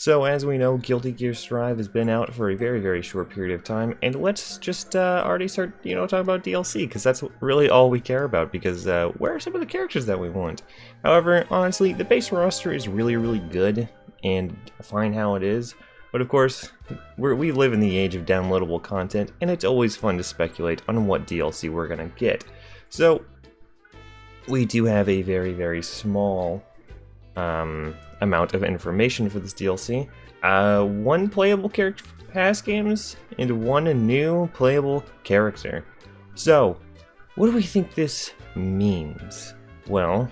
So as we know, Guilty Gear Strive has been out for a very short period of time, and let's just already start, talking about DLC, because that's really all we care about, because where are some of the characters that we want? However, honestly, the base roster is really good, and fine how it is, but of course, we live in the age of downloadable content, and it's always fun to speculate on what DLC we're gonna get. So, we do have a very small amount of information for this DLC. One playable character from past games, and one new playable character. So, what do we think this means? Well,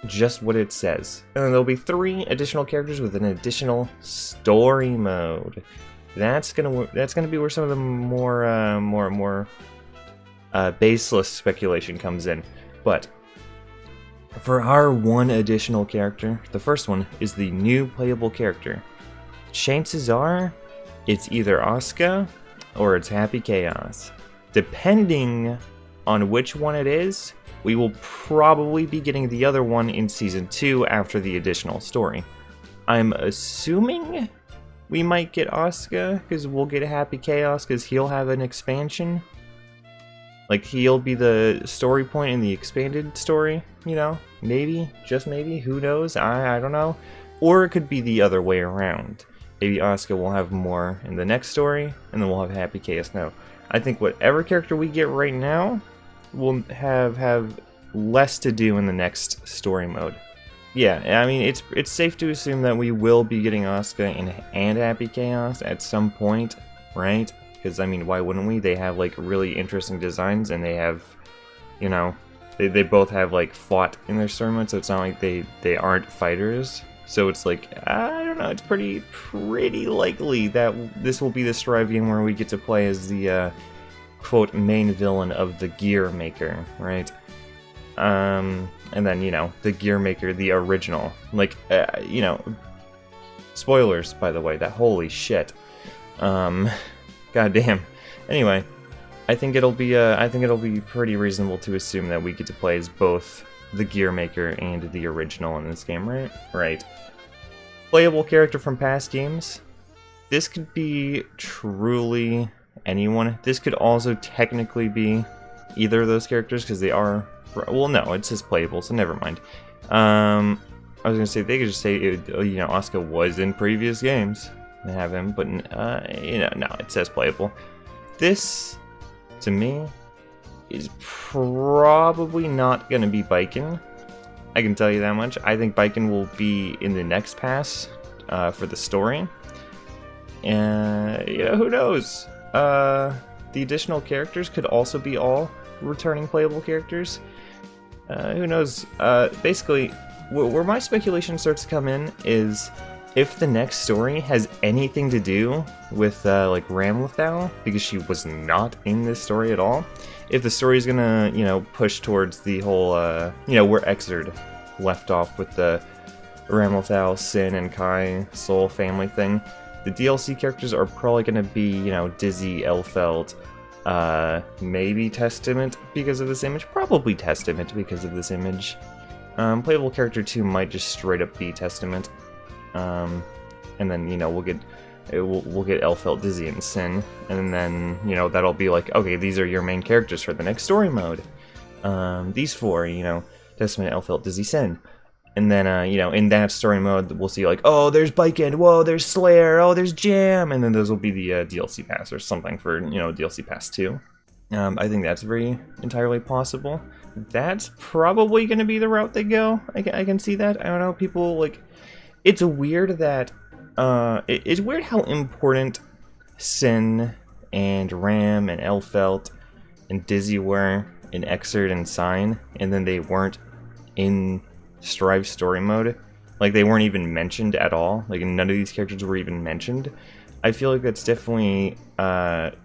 just what it says. And then there'll be 3 additional characters with an additional story mode. That's gonna be where some of the more baseless speculation comes in. But for our one additional character, the first one is the new playable character. Chances are, it's either Asuka or it's Happy Chaos. Depending on which one it is, we will probably be getting the other one in Season 2 after the additional story. I'm assuming we might get Asuka, because we'll get Happy Chaos, because he'll have an expansion. Like, he'll be the story point in the expanded story, Maybe, just maybe, who knows, I don't know. Or it could be the other way around. Maybe Asuka will have more in the next story, and then we'll have Happy Chaos. No, I think whatever character we get right now will have less to do in the next story mode. Yeah, I mean, it's safe to assume that we will be getting Asuka and Happy Chaos at some point, right? Because, I mean, why wouldn't we? They have, like, really interesting designs, and they have, they both have, like, fought in their story mode, so it's not like they aren't fighters. So it's like, I don't know, it's pretty likely that this will be the Strive game where we get to play as the, quote, main villain of the Gear Maker, right? And then, the Gear Maker, the original. Like, spoilers, by the way, that holy shit. God damn. Anyway, I think it'll be pretty reasonable to assume that we get to play as both the Gear Maker and the original in this game, right? Right. Playable character from past games. This could be truly anyone. This could also technically be either of those characters, because they are... Well, no, it says playable, so never mind. I was gonna say, they could just say, Asuka was in previous games. And have him, but no, it says playable. This, to me, is probably not going to be Baiken. I can tell you that much. I think Baiken will be in the next pass for the story. And, who knows? The additional characters could also be all returning playable characters. Who knows? Basically, where my speculation starts to come in is... if the next story has anything to do with, like, Ramlethal, because she was not in this story at all, if the story is gonna, push towards the whole, where Exerd left off with the Ramlethal, Sin, and Kai Soul family thing, the DLC characters are probably gonna be, Dizzy, Elfeld, maybe Testament because of this image, probably Testament because of this image. Playable character 2 might just straight up be Testament. And then, we'll get Elfelt, Dizzy, and Sin, and then, that'll be like, okay, these are your main characters for the next story mode. These 4, Testament, Elfelt, Dizzy, Sin. And then, in that story mode, we'll see, like, oh, there's Baiken, whoa, there's Slayer, oh, there's Jam, and then those will be the DLC pass or something for, DLC pass 2. I think that's very entirely possible. That's probably going to be the route they go. I can see that. I don't know, people, like... It's weird that, it's weird how important Sin and Ram and Elfelt and Dizzy were in Exerd and Sign, and then they weren't in Strive story mode. Like, they weren't even mentioned at all. Like, none of these characters were even mentioned. I feel like that's definitely,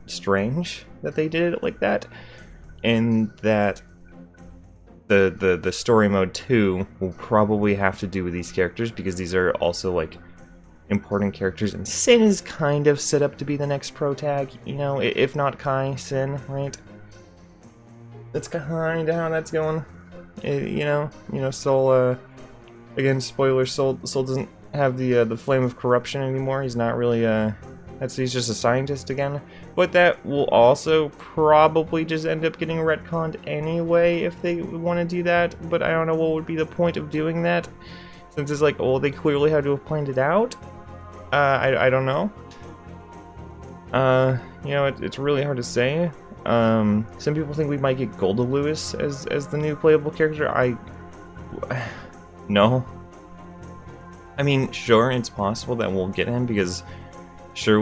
strange that they did it like that, and that... The story mode 2 will probably have to do with these characters, because these are also, like, important characters, and Sin is kind of set up to be the next pro tag, if not Kai, Sin, right? That's kind of how that's going. Soul, again, spoiler, Soul doesn't have the flame of corruption anymore. He's not really he's just a scientist again. But that will also probably just end up getting retconned anyway if they want to do that. But I don't know what would be the point of doing that, since it's like, oh, they clearly had to have planned it out. I don't know. You know, it's really hard to say. Some people think we might get Golda Lewis as the new playable character. No. I mean, sure, it's possible that we'll get him because, sure,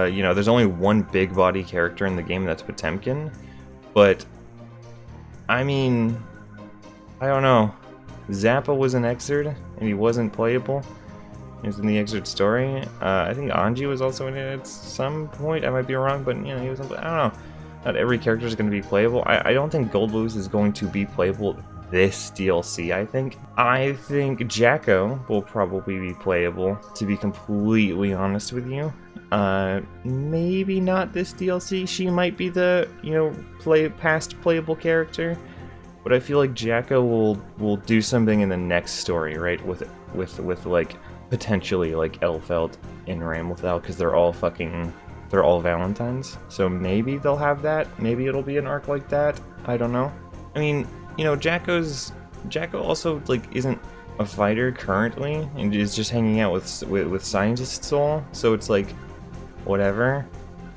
you know, there's only one big body character in the game, that's Potemkin. But, I mean, I don't know. Zappa was an Exerd, and he wasn't playable. He was in the Exerd story. I think Anji was also in it at some point. I might be wrong, but, you know, he was. I don't know. Not every character is going to be playable. I don't think Gold Lewis is going to be playable this DLC, I think Jacko will probably be playable, to be completely honest with you. Maybe not this DLC. She might be the, you know, past playable character. But I feel like Jacko will do something in the next story, right? With like, potentially, like, Elfeld and Ramlethal, because they're all Valentines. So maybe they'll have that. Maybe it'll be an arc like that. I don't know. I mean, you know, Jacko also, like, isn't a fighter currently, and is just hanging out with Scientist Soul, so it's like, whatever,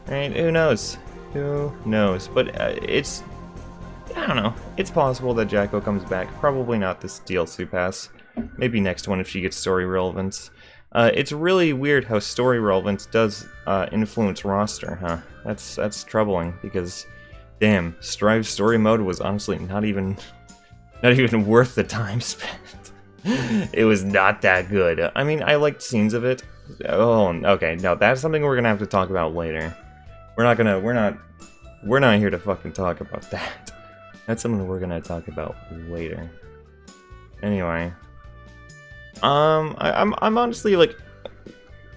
right? Who knows? Who knows? But it's, I don't know, it's possible that Jacko comes back. Probably not this DLC pass. Maybe next one if she gets story relevance. It's really weird how story relevance does influence roster, huh? That's troubling, because damn, Strive's story mode was honestly not even worth the time spent. It was not that good. I mean, I liked scenes of it. Oh, okay, no, that's something we're gonna have to talk about later. We're not here to fucking talk about that. That's something we're gonna talk about later. Anyway, I'm honestly, like,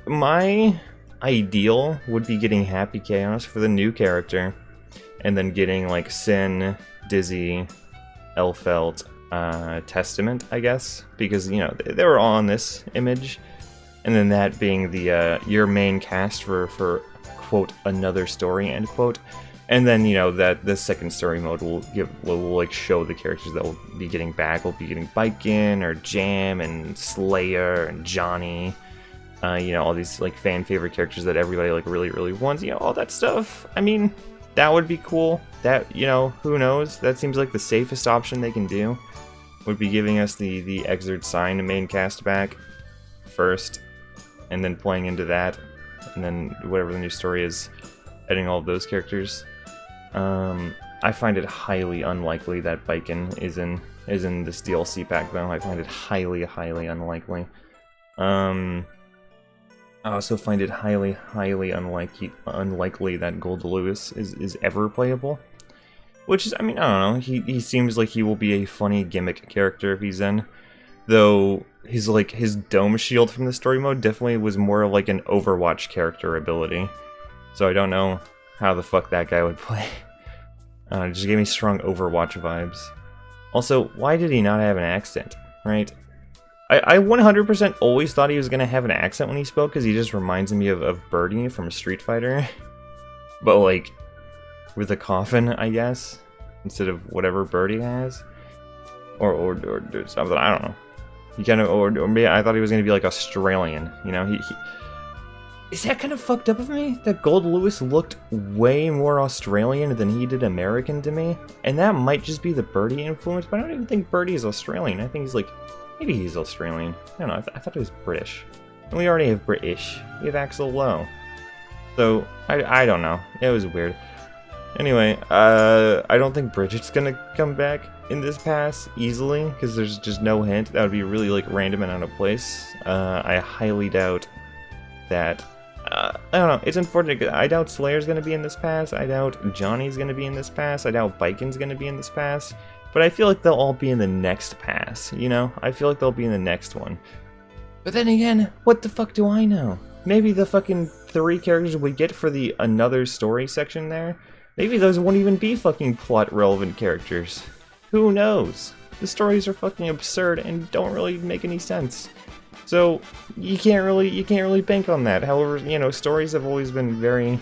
my ideal would be getting Happy Chaos for the new character, and then getting, like, Sin, Dizzy, Elfelt, Testament, I guess, because, you know, they were all in this image, and then that being the your main cast for quote another story, end quote, and then, you know, that the second story mode will like show the characters that will be getting back. We'll be getting Biken or Jam and Slayer and Johnny, you know, all these, like, fan favorite characters that everybody, like, really wants, you know, all that stuff. I mean, that would be cool. That, you know, who knows? That seems like the safest option they can do. Would be giving us the Exerd Sign main cast back first, and then playing into that, and then whatever the new story is, adding all of those characters. I find it highly unlikely that Biken is in this DLC pack, though. I find it highly unlikely. I also find it highly unlikely that Gold Lewis is ever playable. Which is, I mean, I don't know, he seems like he will be a funny gimmick character if he's in. Though, his dome shield from the story mode definitely was more like an Overwatch character ability. So I don't know how the fuck that guy would play. It just gave me strong Overwatch vibes. Also, why did he not have an accent, right? I 100% always thought he was going to have an accent when he spoke, because he just reminds me of Birdie from Street Fighter. But, like, with a coffin, I guess, instead of whatever Birdie has. Or something, I don't know. He kind of, or maybe I thought he was going to be, like, Australian, you know? Is that kind of fucked up of me? That Gold Lewis looked way more Australian than he did American to me? And that might just be the Birdie influence, but I don't even think Birdie is Australian. I think he's, like, maybe he's Australian. I don't know, I thought he was British. And we already have British. We have Axl Lowe. So, I don't know. It was weird. Anyway, I don't think Bridget's gonna come back in this pass easily, because there's just no hint. That would be really, like, random and out of place. I highly doubt that. I don't know, it's unfortunate. I doubt Slayer's gonna be in this pass. I doubt Johnny's gonna be in this pass. I doubt Biken's gonna be in this pass. But I feel like they'll all be in the next pass, you know? I feel like they'll be in the next one. But then again, what the fuck do I know? Maybe the fucking 3 characters we get for the another story section there, maybe those won't even be fucking plot-relevant characters. Who knows? The stories are fucking absurd and don't really make any sense. So you can't really bank on that. However, you know, stories have always been very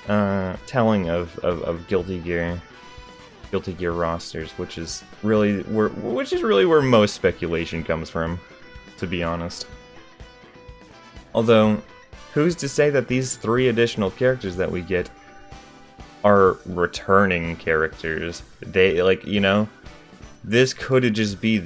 telling of Guilty Gear rosters, which is really where most speculation comes from, to be honest. Although, who's to say that these 3 additional characters that we get are returning characters? They, like, you know, this could just be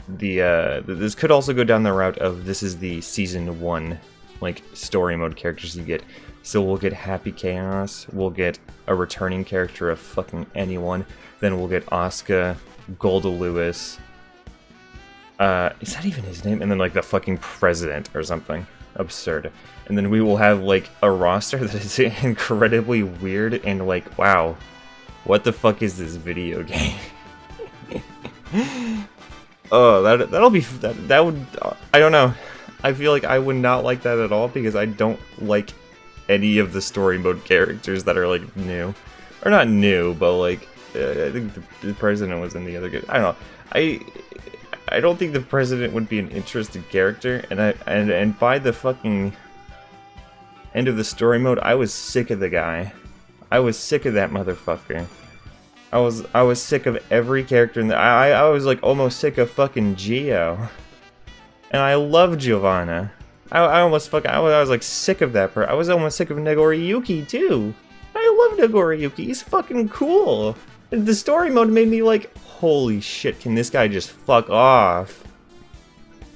this could also go down the route of this is the season 1 like story mode characters you get. So we'll get Happy Chaos, we'll get a returning character of fucking anyone, then we'll get Asuka, Golda Lewis, is that even his name? And then like the fucking president or something absurd. And then we will have like a roster that is incredibly weird and like, wow, what the fuck is this video game? Oh, that'll be that would I don't know. I feel like I would not like that at all because I don't like any of the story mode characters that are like new, or not new, but like I think the president was in the other game. I don't know. I don't think the president would be an interesting character, and by the fucking end of the story mode, I was sick of the guy. I was sick of that motherfucker. I was sick of every character in the. I was like almost sick of fucking Gio, and I love Giovanna. I almost fucking I was like sick of that part. I was almost sick of Nagoriyuki too. I love Nagoriyuki. He's fucking cool. The story mode made me like, holy shit, can this guy just fuck off?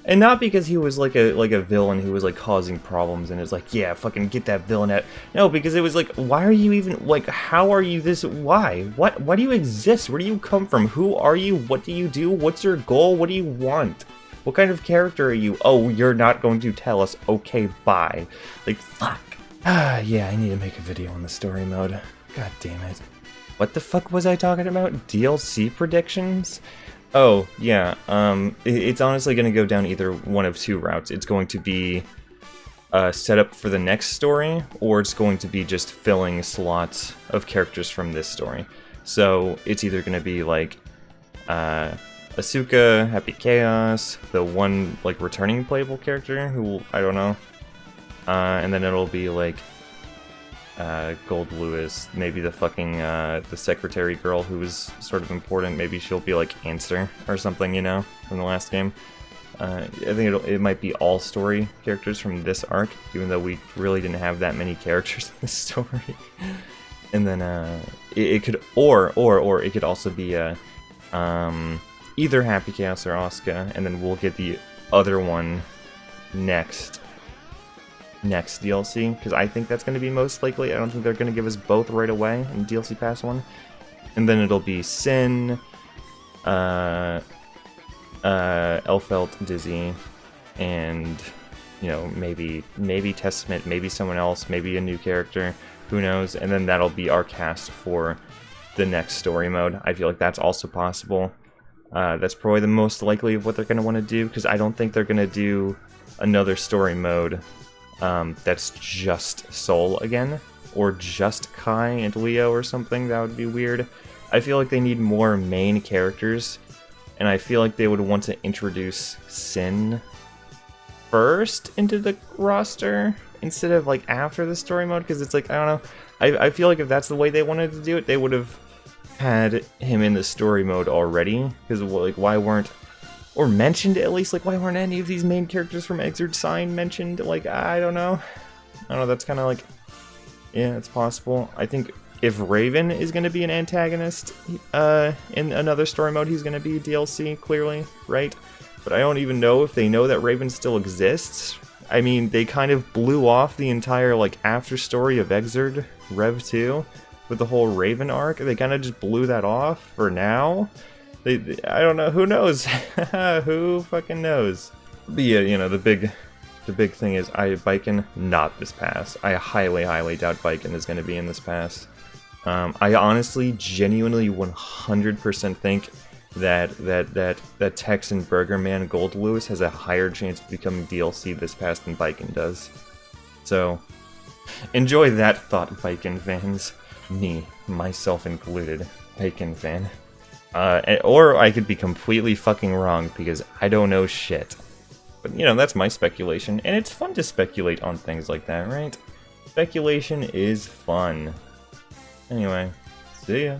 And not because he was like a villain who was like causing problems and it's like, yeah, fucking get that villain out. No, because it was like, why are you even like, how are you this? Why? Why do you exist? Where do you come from? Who are you? What do you do? What's your goal? What do you want? What kind of character are you? Oh, you're not going to tell us. Okay, bye. Like, fuck. Ah, yeah, I need to make a video on the story mode. God damn it. What the fuck was I talking about? DLC predictions? Oh, yeah, it's honestly going to go down either one of 2 routes. It's going to be set up for the next story, or it's going to be just filling slots of characters from this story. So, it's either going to be, like, Asuka, Happy Chaos, the one, like, returning playable character, who, I don't know. And then it'll be, like, Gold Lewis, maybe the fucking, the secretary girl who was sort of important, maybe she'll be, like, Answer or something, you know, from the last game. I think it might be all story characters from this arc, even though we really didn't have that many characters in this story. And then, it could, or it could also be, either Happy Chaos or Asuka, and then we'll get the other one next DLC, because I think that's going to be most likely. I don't think they're going to give us both right away in DLC Pass 1. And then it'll be Sin, Elfelt, Dizzy, and, you know, maybe Testament, maybe someone else, maybe a new character, who knows, and then that'll be our cast for the next story mode. I feel like that's also possible. That's probably the most likely of what they're going to want to do, because I don't think they're going to do another story mode that's just Soul again, or just Kai and Leo or something. That would be weird. I feel like they need more main characters, and I feel like they would want to introduce Sin first into the roster instead of like after the story mode, because it's like, I don't know, I feel like if that's the way they wanted to do it, they would have had him in the story mode already, because like why weren't, or mentioned at least, like why weren't any of these main characters from Exert Sign mentioned? Like, I don't know, that's kind of like, yeah, it's possible. I think if Raven is going to be an antagonist in another story mode, he's going to be DLC, clearly, right? But I don't even know if they know that Raven still exists. I mean, they kind of blew off the entire, like, after story of Exerd Rev 2 with the whole Raven arc. They kind of just blew that off for now. I don't know, who knows? Who fucking knows? But yeah, you know, the big thing is, Baiken, not this pass. I highly, highly doubt Baiken is going to be in this pass. I honestly, genuinely, 100% think that Texan Burger Man Gold Lewis has a higher chance of becoming DLC this pass than Baiken does. So, enjoy that thought, Baiken fans. Me, myself included, Baiken fan. Or I could be completely fucking wrong because I don't know shit. But, you know, that's my speculation, and it's fun to speculate on things like that, right? Speculation is fun. Anyway, see ya.